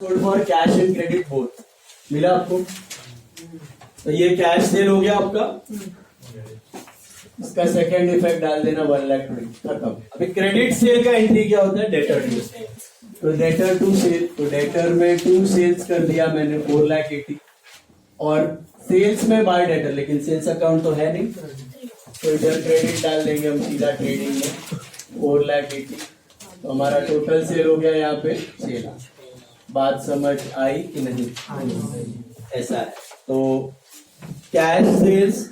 For cash and credit both मिला आपको। तो ये कैश सेल हो गया आपका, इसका सेकंड इफेक्ट डाल देना 1 लाख खत्म। अभी क्रेडिट सेल का एंट्री क्या होता है, डेटर टू सेल। तो डेटर टू सेल, तो डेटर में 2 सेल्स कर दिया मैंने 4,80,000 और सेल्स में बाय डेटर, लेकिन सेल्स अकाउंट तो है नहीं, तो इधर क्रेडिट डाल देंगे हम सीधा ट्रेडिंग में 4,80,000। तो हमारा टोटल सेल हो गया यहाँ पे 6 लाख। बात समझ आई कि नहीं? ऐसा है। तो cash sales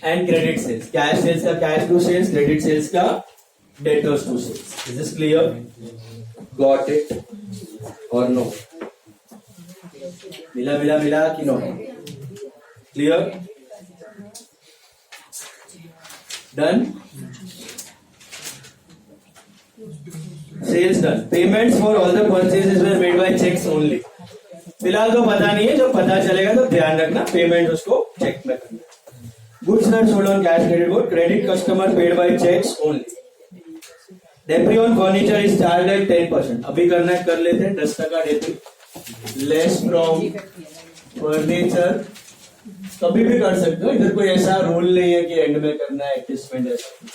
and credit sales, cash sales का cash to sales, credit sales का debtors to sales. Is this clear? Got it और नो? मिला कि no? Clear? Done? Sales done. Payments for all the purchases were made by cheques only. फिलहाल तो पता नहीं है, जब पता चलेगा तो ध्यान रखना, पेमेंट उसको चेक में करना। Goods not sold on cash credit board, credit customer paid by cheques only. Depre on furniture is charge at 10%। अभी करना है, कर लेते हैं। 10% डेप्री लेस फ्रॉम फर्नीचर। कभी भी कर सकते हो, इधर कोई ऐसा रूल नहीं है कि एंड में करना है एडजस्टमेंट। ऐसा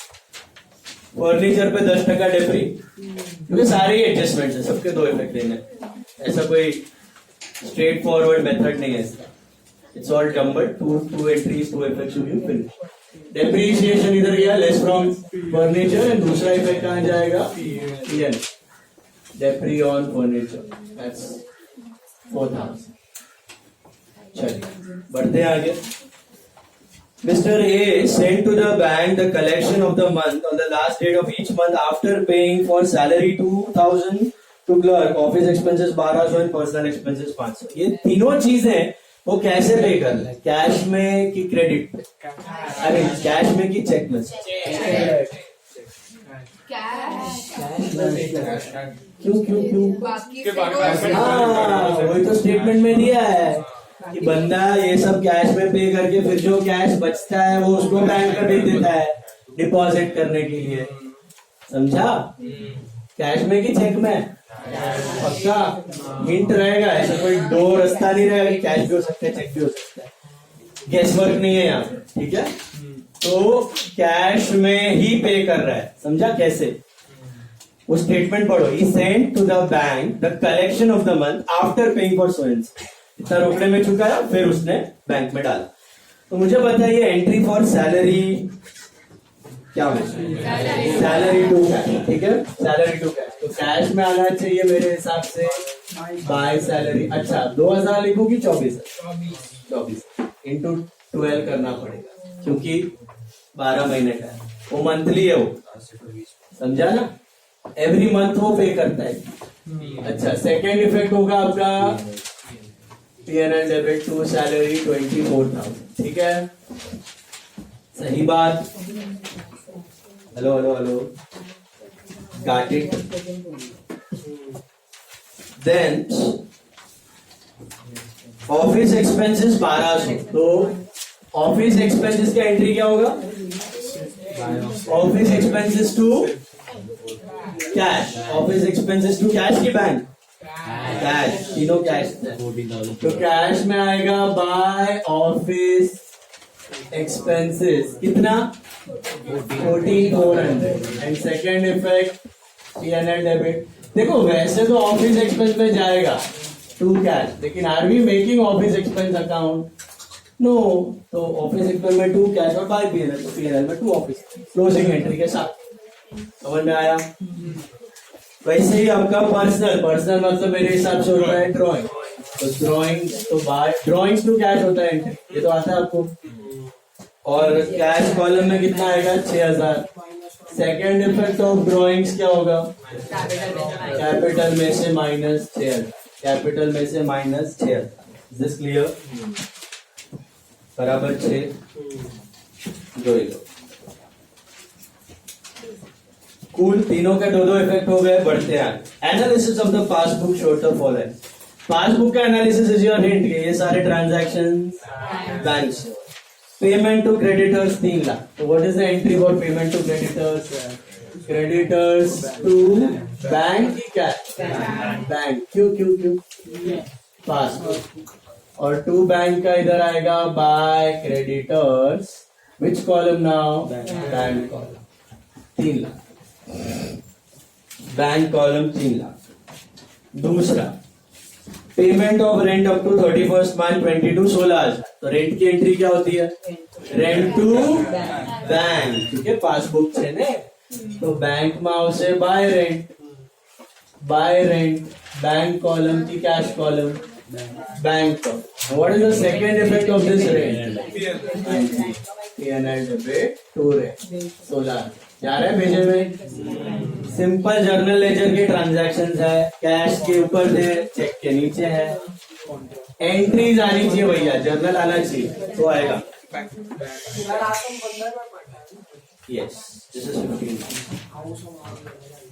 फर्नीचर पे 10% डेप्री, क्योंकि सारे ही एडजस्टमेंट है, सबके 2 इफेक्ट देने। ऐसा कोई स्ट्रेट फॉरवर्ड मेथड नहीं है इसका। It's all jumbled, 2 entries 2 effects you finish. Depreciation इधर गया लेस फ्रॉम फर्नीचर, एंड दूसरा इफेक्ट कहाँ जाएगा? PN, depre on furniture, that's 4,000। चलिए बढ़ते हैं आगे। Mr. A sent to the bank the collection of the month on the last date of each month after paying for salary 2,000 to clerk, office expenses 1,200 and personal expenses 500। ये तीनों चीजें वो कैसे पे कर रहे हैं? कैश में कि क्रेडिट पे? अरे कैश में कि चेक में? क्यों? हाँ, वही तो स्टेटमेंट में दिया है कि बंदा ये सब कैश में पे करके फिर जो कैश बचता है वो उसको बैंक में भेज देता है डिपॉजिट करने के लिए। समझा? कैश में कि चेक में? पक्का हिंट रहेगा, ऐसा कोई 2 रास्ता नहीं रहेगा कि कैश भी हो सकता है चेक भी हो सकता है। गैस वर्क नहीं है यहाँ पे, ठीक है? तो कैश में ही पे कर रहा है। समझा कैसे? वो स्टेटमेंट पढ़ो। He sent to the bank the collection of the month after paying for so and so. इतना रोकने में चुकाया, फिर उसने बैंक में डाला। तो मुझे बताइए एंट्री फॉर सैलरी क्या होना चाहिए? सैलरी टू कैश, ठीक है? सैलरी टू कैश, तो कैश में आना चाहिए मेरे हिसाब से बाय सैलरी। अच्छा 2,000 लिखूं कि 24 इंटू 12 करना पड़ेगा, क्योंकि 12 महीने का है, वो मंथली है वो। समझा ना? एवरी मंथ वो पे करता है। अच्छा सेकेंड इफेक्ट होगा आपका P&L डेबिट टू सैलरी 24,000, ठीक है? सही बात? Hello, got it? Then office expenses 1,200। तो ऑफिस एक्सपेंसेस का एंट्री क्या होगा? Office expenses to cash, office expenses to cash की बैंक? कैश, तीनों कैश। तो कैश में आएगा बाय ऑफिस एक्सपेंसेस कितना? 14,400। And second effect P&L debit. देखो वैसे तो ऑफिस एक्सपेंस में जाएगा टू कैश, लेकिन are we making office expense account? No. तो ऑफिस एक्सपेंस में 2 कैश और बाय P&L, तो P&L में 2 ऑफिस क्लोजिंग एंट्री के साथ। समझ में आया? वैसे ही आपका पर्सनल मतलब मेरे हिसाब से होता है ड्राइंग। तो ड्राइंग तो बाय ड्राइंग्स टू कैश होता है एंट्री, ये तो आता है आपको। और कैश कॉलम में कितना आएगा? 6,000। सेकेंड इफेक्ट ऑफ ड्राइंग्स क्या होगा? कैपिटल में से माइनस 6,000, कैपिटल में से माइनस 6,000। Is this clear? बराबर 6 जो ही कूल। तीनों के 2 इफेक्ट हो गए। बढ़ते हैं analysis of the passbook showed the following. Passbook का एनालिसिस इज योर हिंट के ये सारे ट्रांजैक्शंस बैंक से। Payment to creditors 3 lakh. तो what is the entry for payment to creditors? Creditors to bank की क्या बैंक क्यों क्यों क्यों पासबुक और टू बैंक का इधर आएगा by creditors which column now bank column 3 lakh bank column 3 lakh. दूसरा payment of rent up to 31 March 22 16,000 तो रेंट की एंट्री क्या होती है रेंट टू बैंक ठीक है पासबुक से ने तो बैंक में આવશે बाय रेंट बैंक कॉलम की cash column bank what is the second effect of this rent P&L debit to rent 16 जा रहा है भेजे में सिंपल जर्नल लेजर के ट्रांजैक्शंस है कैश के ऊपर से चेक के नीचे है एंट्रीज आनी चाहिए भैया जर्नल आना चाहिए तो आएगा yes this is 15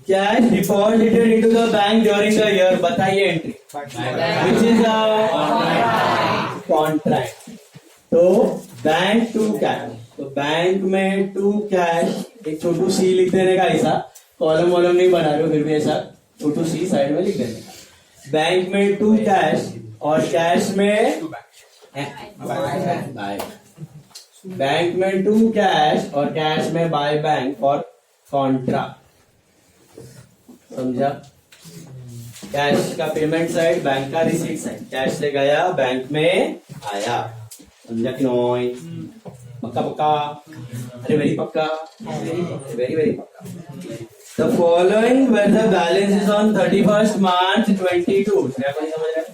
cash deposited into the bank during the year बताइए entry which is a contract तो बैंक टू कैश तो बैंक में टू कैश एक छोटू सी लिख देने का ऐसा कॉलम वॉलम नहीं बना रहे हो फिर भी ऐसा छोटू सी साइड में लिख देने का बैंक में टू कैश और कैश में बाय बैंक में टू कैश और कैश में बाय बैंक फॉर कॉन्ट्रा समझा कैश का पेमेंट साइड बैंक का रिसीट साइड कैश से गया बैंक में आया समझा कि नॉय पक्का पक्का अरे वेरी पक्का वेरी वेरी पक्का The following where the balance is on 31st March 22 क्या कोई समझ रहा है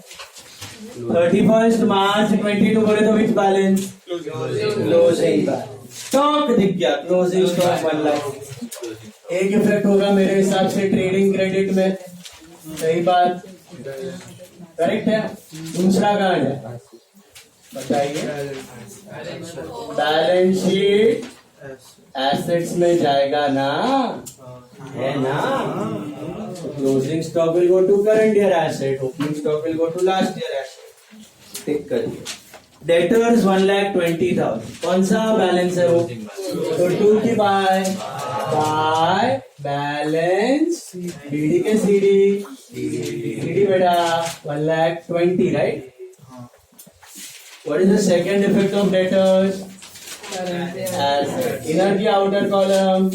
31st March 22 बोले तो which balance closing balance stock दिख गया क्लोजिंग स्टॉक 1 लाख एक इफेक्ट होगा मेरे हिसाब से ट्रेडिंग क्रेडिट में सही बात करेक्ट है दूसरा कहाँ है बताइए बैलेंस शीट एसेट्स में जाएगा ना है ना closing stock will go to current year asset opening stock will go to last year asset tick करिए डेटर्स 1,20,000 कौन सा बैलेंस है वो तो टू की बाय बैलेंस बीडी के सीडी बेटा 1,20,000 right What is the second effect of debtors? Inner की outer column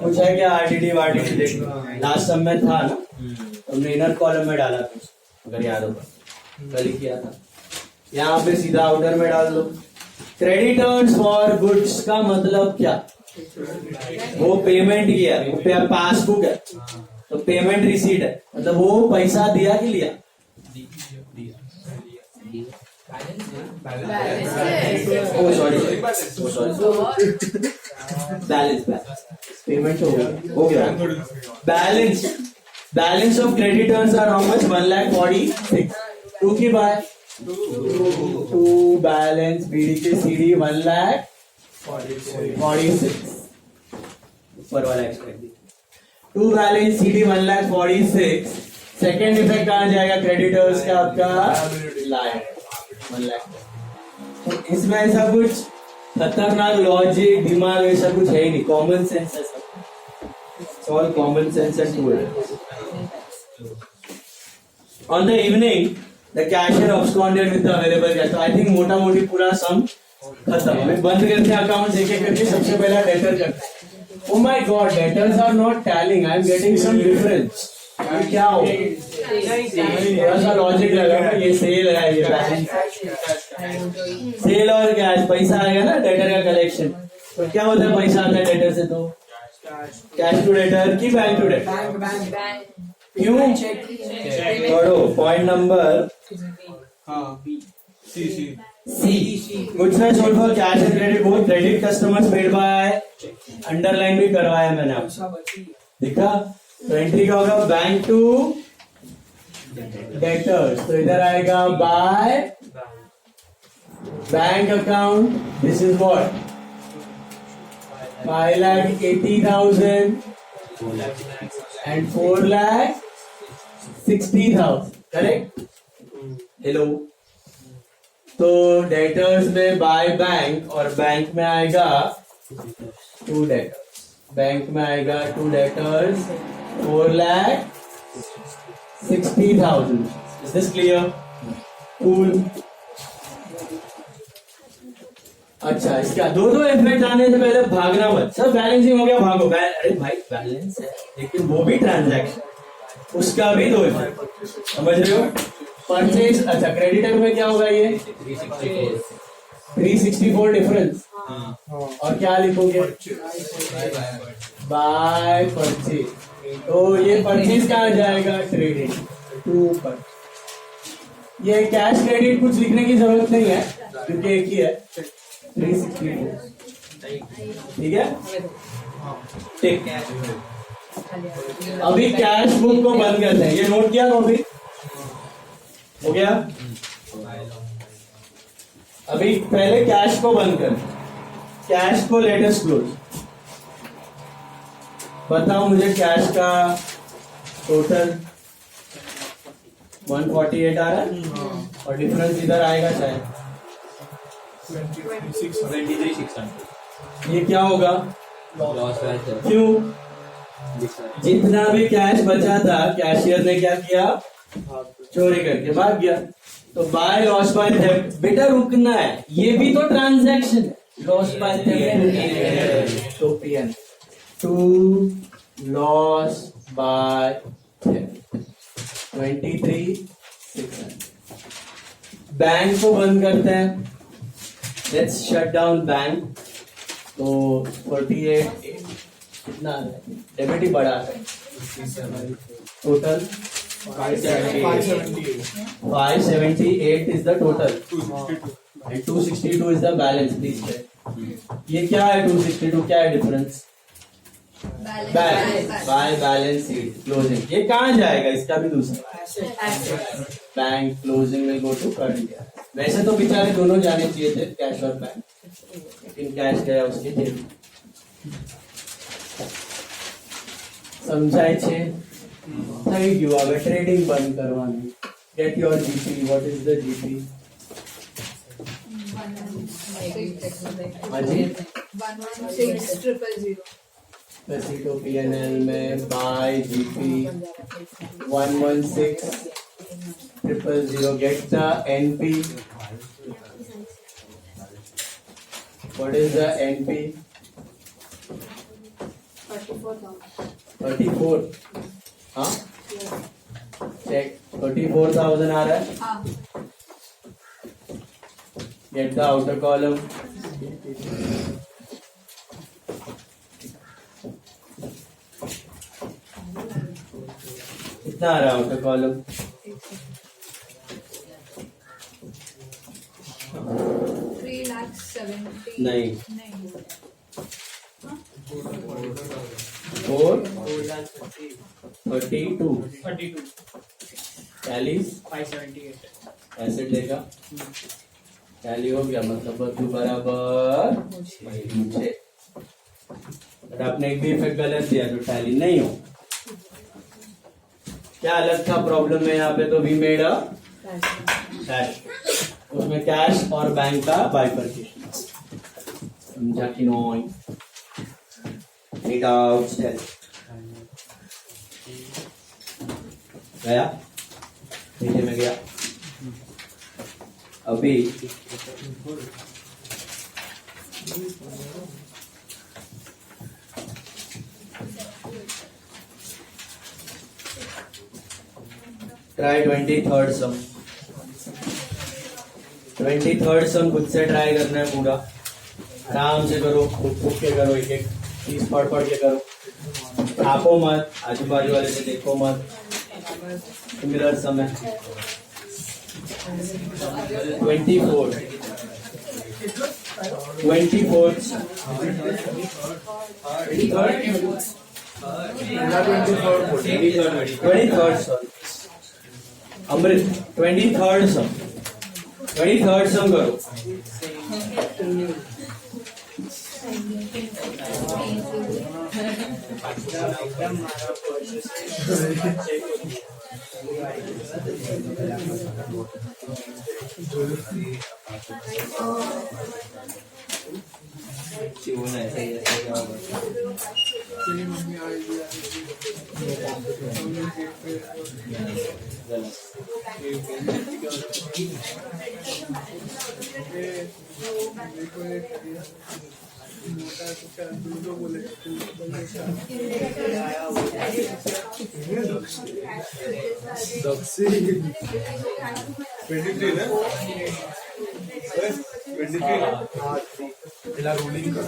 पूछा है क्या RDD वार्डीडी देखो लास्ट सब में था ना हमने इनर कॉलम में डाला था अगर याद होगा कल ही किया था यहाँ पे सीधा आउटर में डाल दो क्रेडिटर्स फॉर गुड्स का मतलब क्या वो पेमेंट किया वो पासबुक है तो पेमेंट रिसीट है मतलब वो पैसा दिया कि लिया सॉरी बैलेंस पेमेंट हो गया balance of creditors are how much 1,46,000 to की बाय टू बैलेंस बीडी के सीडी 1,46,000 ऊपर वाला expect to balance CD 1,46,000 second effect कहाँ जाएगा क्रेडिटर्स का आपका लाइन 1 लाख तो इसमें ऐसा कुछ खतरनाक लॉजिक दिमाग ऐसा कुछ है ही नहीं कॉमन सेंस है सब all common sense and tool on the evening the cashier absconded with the available cash तो आई थिंक मोटा मोटी पूरा सम खत्म हमें बंद करते हैं अकाउंट एक एक करके सबसे पहला डेटर करते हैं oh my God debtors are not tallying I am getting some difference क्या हो थोड़ा सा लॉजिक लगा ये सेल है ये सेल और कैश पैसा आएगा ना डेटर का कलेक्शन तो क्या होता है पैसा आता है डेटर से तो कैश टू डेटर की बैंक टू डेटर क्यों पढ़ो पॉइंट नंबर सी गुड्स में sold for cash and credit both credit customers paid by underline भी करवाया मैंने आपको देखा तो एंट्री का होगा बैंक टू डेटर्स तो इधर आएगा by bank account this is what 5,80,000 and 4,60,000 correct hello तो डेटर्स में बाय बैंक और बैंक में आएगा टू डेटर्स बैंक में आएगा 2 debtors 4,60,000. Is this clear? Cool. अच्छा, इसका दो इफेक्ट आने से पहले भागना मत. सब बैलेंसिंग हो गया, भागो. अरे भाई बैलेंस है लेकिन वो भी ट्रांजैक्शन, उसका भी दो इफेक्ट. समझ रहे हो? परचेज. अच्छा, क्रेडिटर में क्या होगा? ये 364 डिफरेंस. और क्या लिखोगे? By purchase. तो ये परचेज कहाँ जाएगा? क्रेडिट टू पर. ये कैश क्रेडिट कुछ लिखने की जरूरत नहीं है क्योंकि एक ही है 364. ठीक है, ठीक. अभी कैश बुक को बंद करते हैं. ये नोट किया कॉपी हो गया. अभी पहले कैश को बंद कर. कैश को लेट अस क्लोज. बताओ मुझे कैश का टोटल 148 आ रहा है और डिफरेंस इधर आएगा शायद 23,600. ये क्या होगा? क्यों? जितना भी कैश बचा था कैशियर ने क्या किया? चोरी करके भाग गया. तो बाय लॉस बाय थेफ्ट. बेटा रुकना है, ये भी तो ट्रांजैक्शन है. लॉस बाय थेफ्ट तो PN to loss by theft 23,600. Bank को बंद करते हैं. Let's shut down bank. तो 48 कितना डेबिट ही बढ़ा है. Total 578 is the total and 262 is the balance. Please check. ये क्या है? 262 क्या है difference? Balance. By balance sheet closing. ये कहाँ जाएगा? इसका भी दूसरा बैंक क्लोजिंग में गो टू करंट. वैसे तो बेचारे दोनों जाने चाहिए थे, कैश और बैंक, लेकिन कैश गया उसके जेब. समझाए छे? Thank you. अब ट्रेडिंग बंद करवानी. Get your GP. What is the GP? हाँ जी, 116,000. तो पीएनएल में bye GP 116,000. Get the NP. What is the NP? 34. हाँ, चेक. 34,000 आ रहा है. Get the outer column. कितना आ रहा है आउटर कॉलम? 3,70,000. नहीं, 432. 578 ऐसे देगा. टैली हो गया, मतलब बदलू बराबर मुझे. अगर आपने एक भी इफेक्ट गलत दिया तो टैली नहीं हो. क्या अलग था प्रॉब्लम में? यहाँ पे तो वी मेड अ कैश. उसमें कैश और बैंक का बाइफर्केशन. समझा कि नहीं? डाउट्स? गया नीचे में गया. अभी ट्राई 23rd सम. 23rd सम खुद से ट्राई करना है पूरा. आराम से करो, खुद के करो, एक एक चीज पढ़ के करो. छापो मत, आजू बाजू वाले से देखो मत. सिमिलर सम है. 24 अमृत 23rd सम. 23rd सम करो. तेरी मम्मी आई भी मोटा कुछ दूधो बोले दक्षी 23 ना 23 इला रोलिंग कर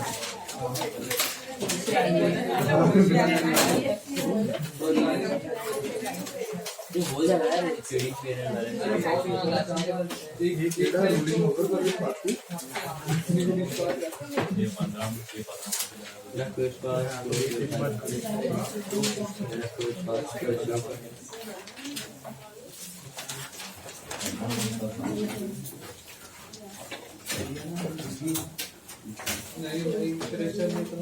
ये हो जा रहा है सीढ़ी पे एक केड़ा रोलिंग ओवर करके बाकी ये 15 रिक्वेस्ट पास नहीं भाई प्रेशर में तो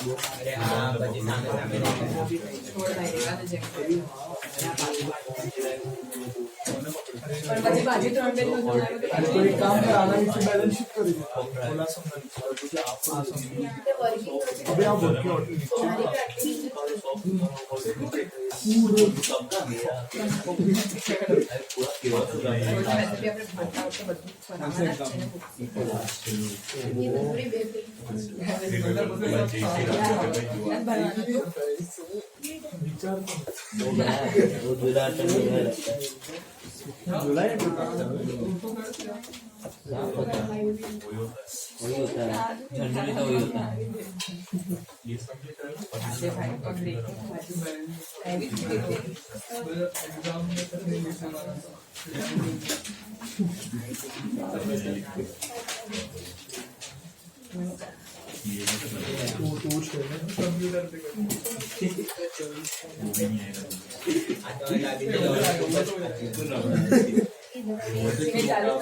अरे हाँ बच्चे सामने सामने छोड़ रहेगा तो पर बच्चे बाजी तो अंडे में होना है तो एक काम कराना इसे बैलेंस शीट कर दीजिए बोला समझा तुझे आप अबे आप बोल के पूरा वैसे भी अपने भरता होते बच्चे बनाना जुलाई वही होता है जनरली तो वही होता है ये सब ये ऐसे भाई और देखो मैं भी देखती एग्जाम में तो नहीं लिखा तो कंप्यूटर पे मैं चालू कर देती बोलने चालू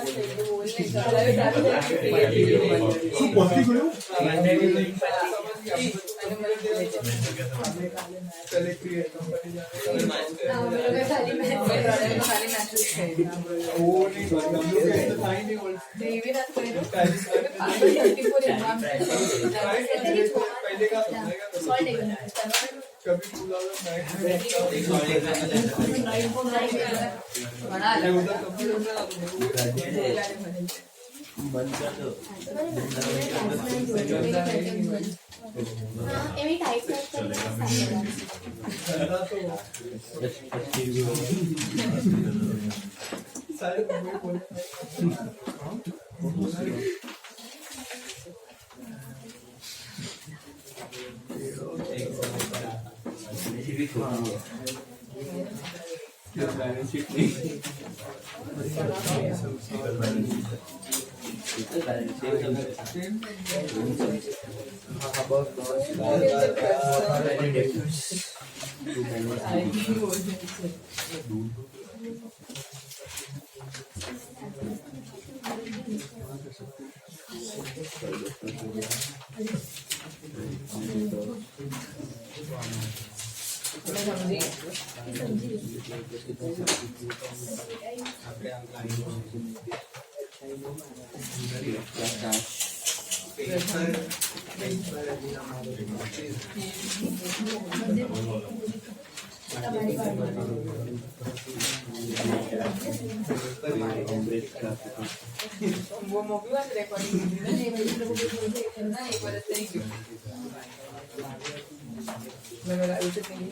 चले क्रिएट कंपनी खाली मैच वो नहीं कंप्यूटर तो नहीं बोल देवी ना कोई पहले का कभी पूरा बना ले उधर कंप्यूटर बंद कर दो एवी टाइप करके सारे कंप्यूटर बैलेंस शीट नहीं वो मूवी वाला रिकॉर्डिंग ना एक बार तेरी मेरा उसे नहीं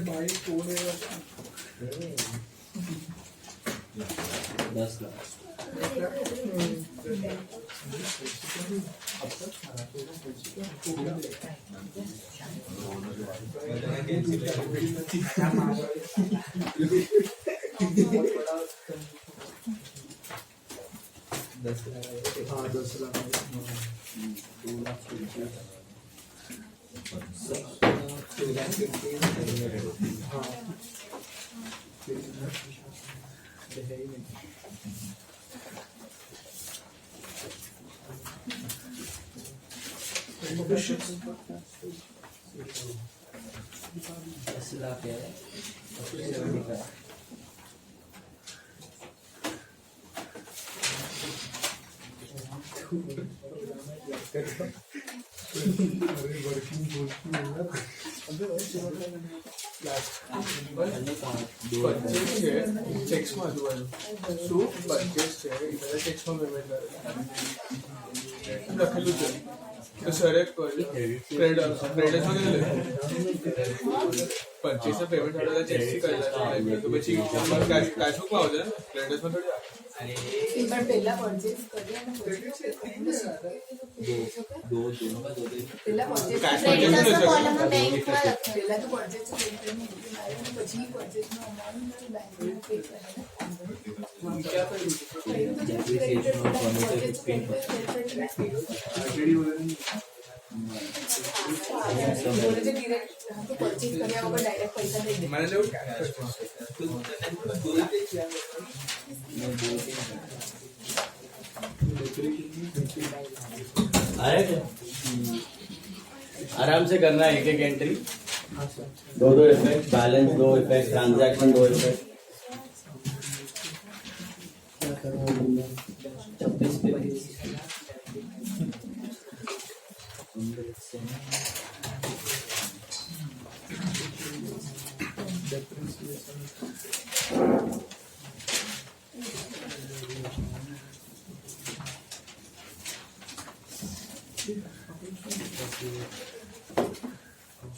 भाई तोड़े 10 लाख हाँ 10 लाख 2 लाख हाँ दस लाख है 70 का चेक्स में आजूबाजू सो परचेस છે એટલે ચેક્સ માં પેમેન્ટ કરે લખેલું છે તો સરે ક્રેડિટ પરચેસ પેમેન્ટ વાળા ચેક્સ થી કરેલા તો પછી કેશ બુક માં આવશે ક્રેડિટ માં થોડી પણ પહેલા પરચેસ કરીએ અને दो दोनों का 2 दिन પહેલા પરચેસ Cash પહેલા purchase તો નું છે. બેંકમાં પહેલા તો પરચેસ પછી પરચેસ નો અમાઉન્ટ બેંકમાં પે કરે depreciation of furniture is paid for purchase કર્યા વગર ડાયરેક્ટ પૈસા દઈ દે મને લેવું मैं 2 अरे आराम से करना है, एक एक एंट्री, दो effect, balance 2 effect, transaction 2 effect. 26 पे